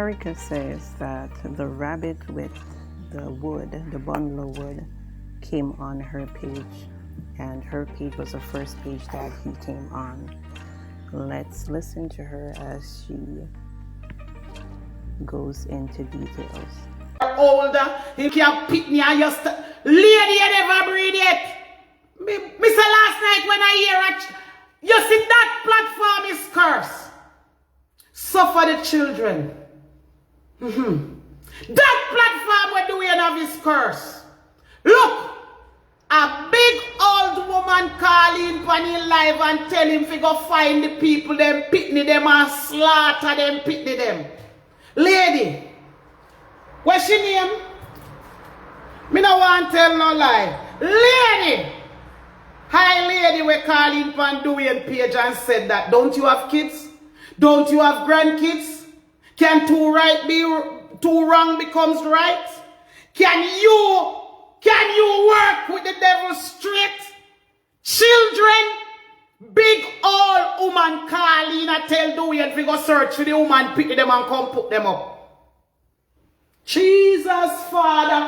Erica says that the rabbit with the wood, the bundle of wood, came on her page, and her page was the first page that he came on. Let's listen to her as she goes into details. Older, he can't pick me and just lady, you never breed it. Me say last night when I hear it, you see that platform is cursed. Suffer the children. That platform we're doing of his curse. Look, a big old woman calling for him live and tell him to go find the people, them pitney them and slaughter them, pitney them. Lady, what's she name? Me no want tell no lie. Lady! Hi lady, we're calling for doing page and said that. Don't you have kids? Don't you have grandkids? Can two wrong becomes right? Can you work with the devil straight? Children, big old woman calling and tell Dewey if we go search for the woman, pick them and come put them up. Jesus, Father.